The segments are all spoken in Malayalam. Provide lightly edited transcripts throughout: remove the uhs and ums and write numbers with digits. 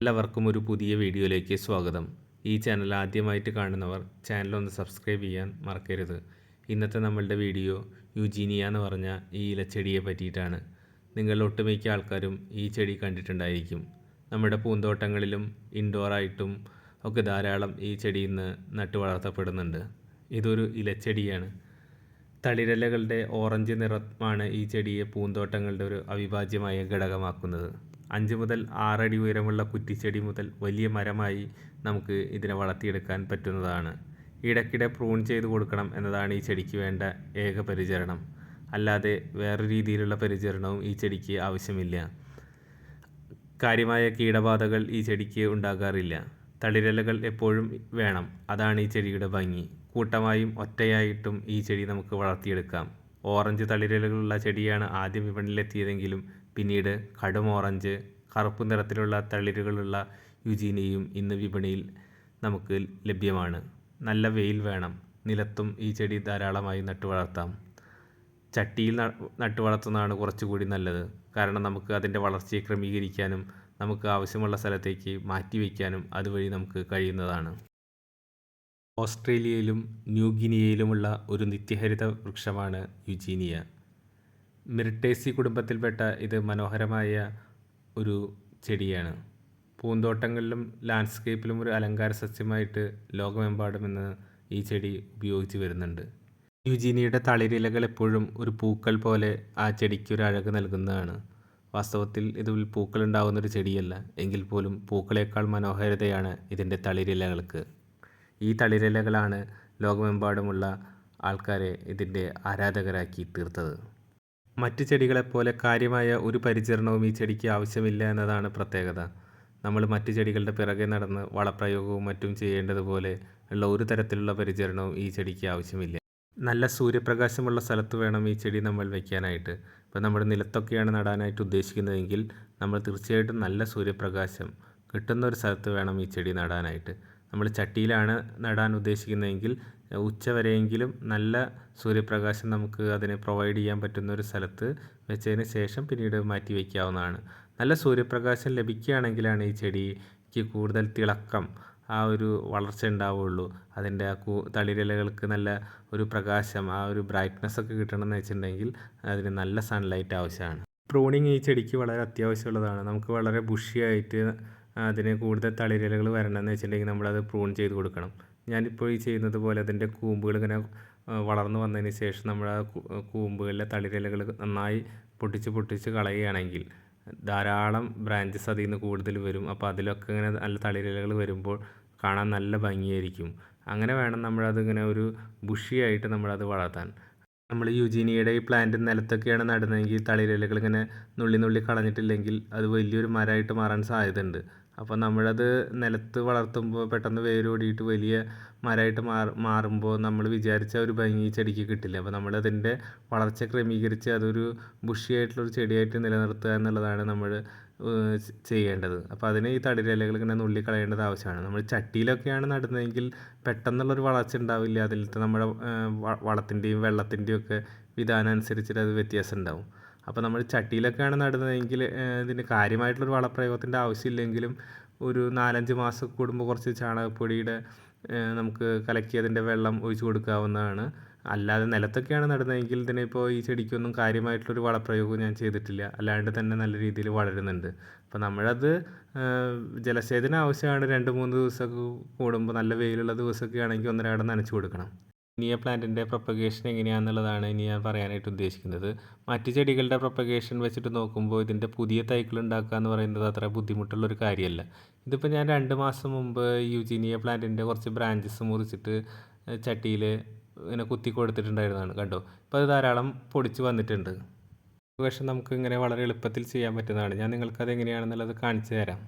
എല്ലാവർക്കും ഒരു പുതിയ വീഡിയോയിലേക്ക് സ്വാഗതം. ഈ ചാനൽ ആദ്യമായിട്ട് കാണുന്നവർ ചാനലൊന്ന് സബ്സ്ക്രൈബ് ചെയ്യാൻ മറക്കരുത്. ഇന്നത്തെ നമ്മളുടെ വീഡിയോ യുജീനിയ എന്ന് പറഞ്ഞ ഈ ഇലച്ചെടിയെ പറ്റിയിട്ടാണ്. നിങ്ങൾ ഒട്ടുമിക്ക ആൾക്കാരും ഈ ചെടി കണ്ടിട്ടുണ്ടായിരിക്കും. നമ്മുടെ പൂന്തോട്ടങ്ങളിലും ഇൻഡോറായിട്ടും ഒക്കെ ധാരാളം ഈ ചെടി ഇന്ന് നട്ടു വളർത്തപ്പെടുന്നുണ്ട്. ഇതൊരു ഇലച്ചെടിയാണ്. തളിരിലകളുടെ ഓറഞ്ച് നിറമാണ് ഈ ചെടിയെ പൂന്തോട്ടങ്ങളുടെ ഒരു അവിഭാജ്യമായ ഘടകമാക്കുന്നത്. 5 മുതൽ 6 അടി ഉയരമുള്ള കുറ്റിച്ചെടി മുതൽ വലിയ മരമായി നമുക്ക് ഇതിനെ വളർത്തിയെടുക്കാൻ പറ്റുന്നതാണ്. ഇടയ്ക്കിടെ പ്രൂൺ ചെയ്ത് കൊടുക്കണം എന്നതാണ് ഈ ചെടിക്ക് വേണ്ട ഏക പരിചരണം. അല്ലാതെ വേറെ രീതിയിലുള്ള പരിചരണവും ഈ ചെടിക്ക് ആവശ്യമില്ല. കാര്യമായ കീടബാധകൾ ഈ ചെടിക്ക് ഉണ്ടാകാറില്ല. തളിരിലകൾ എപ്പോഴും വേണം. അതാണ് ഈ ചെടിയുടെ ഭംഗി. കൂട്ടമായും ഒറ്റയായിട്ടും ഈ ചെടി നമുക്ക് വളർത്തിയെടുക്കാം. ഓറഞ്ച് തളിരിലകളുള്ള ചെടിയാണ് ആദ്യം വിപണിയിലെത്തിയതെങ്കിലും പിന്നീട് കടും ഓറഞ്ച്, കറുപ്പ് നിറത്തിലുള്ള തളിരുകളുള്ള യുജീനിയയും ഇന്ന് വിപണിയിൽ നമുക്ക് ലഭ്യമാണ്. നല്ല വെയിൽ വേണം. നിലത്തും ഈ ചെടി ധാരാളമായി നട്ടു വളർത്താം. ചട്ടിയിൽ നട്ടു വളർത്തുന്നതാണ് കുറച്ചുകൂടി നല്ലത്. കാരണം നമുക്ക് അതിൻ്റെ വളർച്ചയെ ക്രമീകരിക്കാനും നമുക്ക് ആവശ്യമുള്ള സ്ഥലത്തേക്ക് മാറ്റി വയ്ക്കാനും അതുവഴി നമുക്ക് കഴിയുന്നതാണ്. ഓസ്ട്രേലിയയിലും ന്യൂ ഗിനിയയിലുമുള്ള ഒരു നിത്യഹരിത വൃക്ഷമാണ് യുജീനിയ. മിർട്ടേസി കുടുംബത്തിൽപ്പെട്ട ഇത് മനോഹരമായ ഒരു ചെടിയാണ്. പൂന്തോട്ടങ്ങളിലും ലാൻഡ്സ്കേപ്പിലും ഒരു അലങ്കാര സസ്യമായിട്ട് ലോകമെമ്പാടും ഇന്ന് ഈ ചെടി ഉപയോഗിച്ച് വരുന്നുണ്ട്. യുജീനിയയുടെ തളിരിലകൾ എപ്പോഴും ഒരു പൂക്കൾ പോലെ ആ ചെടിക്ക് ഒരു അഴക് നൽകുന്നതാണ്. വാസ്തവത്തിൽ ഇതിൽ പൂക്കളുണ്ടാകുന്നൊരു ചെടിയല്ല. എങ്കിൽ പോലും പൂക്കളേക്കാൾ മനോഹാരിതയാണ് ഇതിൻ്റെ തളിരിലകൾക്ക്. ഈ തളിരിലകളാണ് ലോകമെമ്പാടുമുള്ള ആൾക്കാരെ ഇതിൻ്റെ ആരാധകരാക്കി തീർത്തത്. മറ്റ് ചെടികളെപ്പോലെ കാര്യമായ ഒരു പരിചരണവും ഈ ചെടിക്ക് ആവശ്യമില്ല എന്നതാണ് പ്രത്യേകത. നമ്മൾ മറ്റ് ചെടികളുടെ പിറകെ നടന്ന് വളപ്രയോഗവും മറ്റും ചെയ്യേണ്ടതുപോലെ ഉള്ള ഒരു തരത്തിലുള്ള പരിചരണവും ഈ ചെടിക്ക് ആവശ്യമില്ല. നല്ല സൂര്യപ്രകാശമുള്ള സ്ഥലത്ത് വേണം ഈ ചെടി നമ്മൾ വയ്ക്കാനായിട്ട്. ഇപ്പോൾ നമ്മുടെ നിലത്തൊക്കെയാണ് നടാനായിട്ട് ഉദ്ദേശിക്കുന്നതെങ്കിൽ നമ്മൾ തീർച്ചയായിട്ടും നല്ല സൂര്യപ്രകാശം കിട്ടുന്ന ഒരു സ്ഥലത്ത് വേണം ഈ ചെടി നടാനായിട്ട്. നമ്മൾ ചട്ടിയിലാണ് നടാൻ ഉദ്ദേശിക്കുന്നതെങ്കിൽ ഉച്ചവരെയെങ്കിലും നല്ല സൂര്യപ്രകാശം നമുക്ക് അതിനെ പ്രൊവൈഡ് ചെയ്യാൻ പറ്റുന്ന ഒരു സ്ഥലത്ത് വെച്ചതിന് ശേഷം പിന്നീട് മാറ്റി വയ്ക്കാവുന്നതാണ്. നല്ല സൂര്യപ്രകാശം ലഭിക്കുകയാണെങ്കിലാണ് ഈ ചെടിക്ക് കൂടുതൽ തിളക്കം, ആ ഒരു വളർച്ച ഉണ്ടാവുകയുള്ളൂ. അതിൻ്റെ ആ തളിരിലകൾക്ക് നല്ല ഒരു പ്രകാശം, ആ ഒരു ബ്രൈറ്റ്നസ് ഒക്കെ കിട്ടണമെന്ന് വെച്ചിട്ടുണ്ടെങ്കിൽ അതിന് നല്ല സൺലൈറ്റ് ആവശ്യമാണ്. പ്രൂണിങ് ഈ ചെടിക്ക് വളരെ അത്യാവശ്യമുള്ളതാണ്. നമുക്ക് വളരെ ബുഷിയായിട്ട് അതിന് കൂടുതൽ തളിരിലകൾ വരണമെന്ന് വെച്ചിട്ടുണ്ടെങ്കിൽ നമ്മളത് പ്രൂൺ ചെയ്ത് കൊടുക്കണം. ഞാനിപ്പോൾ ഈ ചെയ്യുന്നത് പോലെ അതിൻ്റെ കൂമ്പുകൾ ഇങ്ങനെ വളർന്നു വന്നതിന് ശേഷം നമ്മൾ ആ കൂമ്പുകളിലെ തളിരിലകൾ നന്നായി പൊട്ടിച്ച് കളയുകയാണെങ്കിൽ ധാരാളം ബ്രാഞ്ചസ് അതിൽ നിന്ന് കൂടുതൽ വരും. അപ്പോൾ അതിലൊക്കെ ഇങ്ങനെ നല്ല തളിരിലകൾ വരുമ്പോൾ കാണാൻ നല്ല ഭംഗിയായിരിക്കും. അങ്ങനെ വേണം നമ്മളതിങ്ങനെ ഒരു ബുഷിയായിട്ട് നമ്മളത് വളർത്താൻ. നമ്മൾ യുജീനിയയുടെ ഈ പ്ലാന്റ് നിലത്തൊക്കെയാണ് നടുന്നതെങ്കിൽ തളിരിലകൾ ഇങ്ങനെ നുള്ളി കളഞ്ഞിട്ടില്ലെങ്കിൽ അത് വലിയൊരു മരമായിട്ട് മാറാൻ സാധ്യതയുണ്ട്. അപ്പോൾ നമ്മളത് നിലത്ത് വളർത്തുമ്പോൾ പെട്ടെന്ന് വേരോടിയിട്ട് വലിയ മരമായിട്ട് മാറുമ്പോൾ നമ്മൾ വിചാരിച്ച ഒരു ഭംഗി ചെടിക്ക് കിട്ടില്ല. അപ്പോൾ നമ്മളതിൻ്റെ വളർച്ച ക്രമീകരിച്ച് അതൊരു ബുഷിയായിട്ടുള്ളൊരു ചെടിയായിട്ട് നിലനിർത്തുക എന്നുള്ളതാണ് നമ്മൾ ചെയ്യേണ്ടത്. അപ്പോൾ അതിന് ഈ തളിരിലകൾ ഇങ്ങനെ നുള്ളിക്കളയേണ്ടത് ആവശ്യമാണ്. നമ്മൾ ചട്ടിയിലൊക്കെയാണ് നടുന്നതെങ്കിൽ പെട്ടെന്നുള്ളൊരു വളർച്ച ഉണ്ടാവില്ല. അതിലത്തെ നമ്മുടെ വളത്തിൻ്റെയും വെള്ളത്തിൻ്റെയും ഒക്കെ വിധാനം അനുസരിച്ചിട്ട് അത് വ്യത്യാസം ഉണ്ടാവും. അപ്പോൾ നമ്മൾ ചട്ടിയിലൊക്കെയാണ് നടുന്നതെങ്കിൽ ഇതിന് കാര്യമായിട്ടുള്ളൊരു വളപ്രയോഗത്തിൻ്റെ ആവശ്യമില്ലെങ്കിലും ഒരു 4-5 മാസം കൂടുമ്പോൾ കുറച്ച് ചാണകപ്പൊടിയുടെ നമുക്ക് കലക്കി അതിൻ്റെ വെള്ളം ഒഴിച്ച് കൊടുക്കാവുന്നതാണ്. അല്ലാതെ നിലത്തൊക്കെയാണ് നടുന്നതെങ്കിൽ ഇതിനിപ്പോൾ ഈ ചെടിക്കൊന്നും കാര്യമായിട്ടുള്ളൊരു വളപ്രയോഗവും ഞാൻ ചെയ്തിട്ടില്ല. അല്ലാണ്ട് തന്നെ നല്ല രീതിയിൽ വളരുന്നുണ്ട്. അപ്പോൾ നമ്മളത് ജലസേചനം ആവശ്യമാണ്. 2-3 ദിവസമൊക്കെ കൂടുമ്പോൾ നല്ല വെയിലുള്ള ദിവസമൊക്കെ ആണെങ്കിൽ ഒന്നരാടം നനച്ച് കൊടുക്കണം. യുജീനിയ പ്ലാന്റിൻ്റെ പ്രൊപ്പഗേഷൻ എങ്ങനെയാണെന്നുള്ളതാണ് ഇനി ഞാൻ പറയാനായിട്ട് ഉദ്ദേശിക്കുന്നത്. മറ്റ് ചെടികളുടെ പ്രൊപ്പഗേഷൻ വെച്ചിട്ട് നോക്കുമ്പോൾ ഇതിൻ്റെ പുതിയ തൈകൾ ഉണ്ടാക്കുക എന്ന് പറയുന്നത് അത്ര ബുദ്ധിമുട്ടുള്ളൊരു കാര്യമല്ല. ഇതിപ്പോൾ ഞാൻ 2 മാസം മുമ്പ് യുജീനിയ പ്ലാന്റിൻ്റെ കുറച്ച് ബ്രാഞ്ചസ് മുറിച്ചിട്ട് ചട്ടിയിൽ ഇങ്ങനെ കുത്തി കൊടുത്തിട്ടുണ്ടായിരുന്നതാണ്. കണ്ടോ, ഇപ്പോൾ അത് ധാരാളം പൊടിച്ച് വന്നിട്ടുണ്ട്. പ്രൊപ്പഗേഷൻ നമുക്ക് ഇങ്ങനെ വളരെ എളുപ്പത്തിൽ ചെയ്യാൻ പറ്റുന്നതാണ്. ഞാൻ നിങ്ങൾക്കത് എങ്ങനെയാണെന്നുള്ളത് കാണിച്ചു തരാം.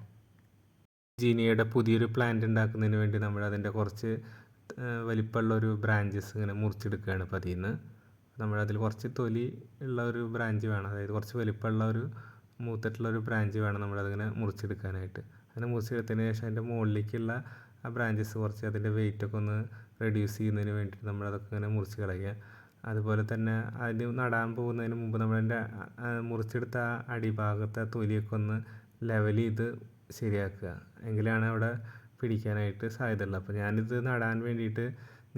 യുജീനിയയുടെ പുതിയൊരു പ്ലാന്റ് ഉണ്ടാക്കുന്നതിന് വേണ്ടി നമ്മൾ അതിൻ്റെ കുറച്ച് വലിപ്പമുള്ളൊരു ബ്രാഞ്ചസ് ഇങ്ങനെ മുറിച്ചെടുക്കുകയാണ്. അപ്പോൾ അതിൽ നിന്ന് നമ്മളതിൽ കുറച്ച് തൊലി ഉള്ള ഒരു ബ്രാഞ്ച് വേണം. അതായത് കുറച്ച് വലിപ്പമുള്ള ഒരു മൂത്തിട്ടുള്ളൊരു ബ്രാഞ്ച് വേണം നമ്മളതിങ്ങനെ മുറിച്ചെടുക്കാനായിട്ട്. അങ്ങനെ മുറിച്ചെടുത്തതിന് ശേഷം അതിൻ്റെ മുകളിലേക്കുള്ള ആ ബ്രാഞ്ചസ് കുറച്ച് അതിൻ്റെ വെയിറ്റൊക്കെ ഒന്ന് റെഡ്യൂസ് ചെയ്യുന്നതിന് വേണ്ടിയിട്ട് നമ്മളതൊക്കെ ഇങ്ങനെ മുറിച്ച് കളയുക. അതുപോലെ തന്നെ അതിന് നടാൻ പോകുന്നതിന് മുമ്പ് നമ്മളതിൻ്റെ മുറിച്ചെടുത്ത ആ അടിഭാഗത്തെ തൊലിയൊക്കെ ഒന്ന് ലെവൽ ചെയ്ത് ശരിയാക്കുക. എങ്കിലാണ് അവിടെ പിടിക്കാനായിട്ട് സാധ്യതയുള്ളൂ. അപ്പോൾ ഞാനിത് നടാൻ വേണ്ടിയിട്ട്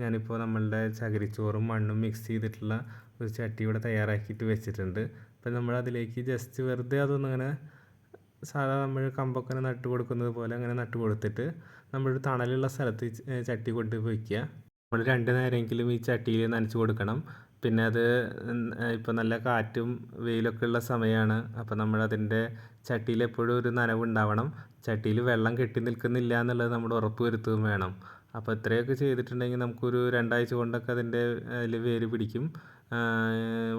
ഞാനിപ്പോൾ നമ്മളുടെ ചകിരിച്ചോറും മണ്ണും മിക്സ് ചെയ്തിട്ടുള്ള ഒരു ചട്ടി ഇവിടെ തയ്യാറാക്കിയിട്ട് വെച്ചിട്ടുണ്ട്. അപ്പം നമ്മളതിലേക്ക് ജസ്റ്റ് വെറുതെ അതൊന്നിങ്ങനെ സാധാ നമ്മൾ കമ്പൊക്കെ നട്ട് കൊടുക്കുന്നത് പോലെ അങ്ങനെ നട്ട് കൊടുത്തിട്ട് നമ്മളൊരു തണലുള്ള സ്ഥലത്ത് ചട്ടി കൊണ്ട് വയ്ക്കുക. നമ്മൾ 2 നേരമെങ്കിലും ഈ ചട്ടിയിൽ നനച്ച് കൊടുക്കണം. പിന്നെ അത് ഇപ്പോൾ നല്ല കാറ്റും വെയിലൊക്കെ ഉള്ള സമയമാണ്. അപ്പോൾ നമ്മളതിൻ്റെ ചട്ടിയിൽ എപ്പോഴും ഒരു നനവുണ്ടാവണം. ചട്ടിയിൽ വെള്ളം കെട്ടി നിൽക്കുന്നില്ല എന്നുള്ളത് നമ്മൾ ഉറപ്പ് വരുത്തുകയും വേണം. അപ്പോൾ ഇത്രയൊക്കെ ചെയ്തിട്ടുണ്ടെങ്കിൽ നമുക്കൊരു 2 ആഴ്ച കൊണ്ടൊക്കെ അതിൻ്റെ അതിൽ വേര് പിടിക്കും.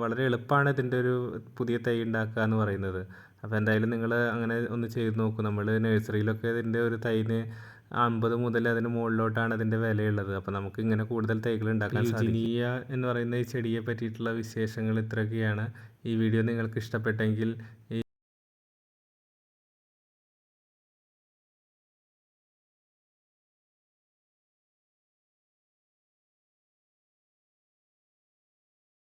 വളരെ എളുപ്പമാണ് ഇതിൻ്റെ ഒരു പുതിയ തൈ ഉണ്ടാക്കുക എന്ന് പറയുന്നത്. അപ്പോൾ എന്തായാലും നിങ്ങൾ അങ്ങനെ ഒന്ന് ചെയ്ത് നോക്കൂ. നമ്മൾ നഴ്സറിയിലൊക്കെ ഇതിൻ്റെ ഒരു തൈന് 50 മുതൽ അതിന് മുകളിലോട്ടാണ് അതിൻ്റെ വിലയുള്ളത്. അപ്പോൾ നമുക്ക് ഇങ്ങനെ കൂടുതൽ തൈകൾ ഉണ്ടാക്കാൻ സാധിക്കും. യുജീനിയ എന്ന് പറയുന്ന ഈ ചെടിയെ പറ്റിയിട്ടുള്ള വിശേഷങ്ങൾ ഇത്രയൊക്കെയാണ്. ഈ വീഡിയോ നിങ്ങൾക്ക് ഇഷ്ടപ്പെട്ടെങ്കിൽ ഈ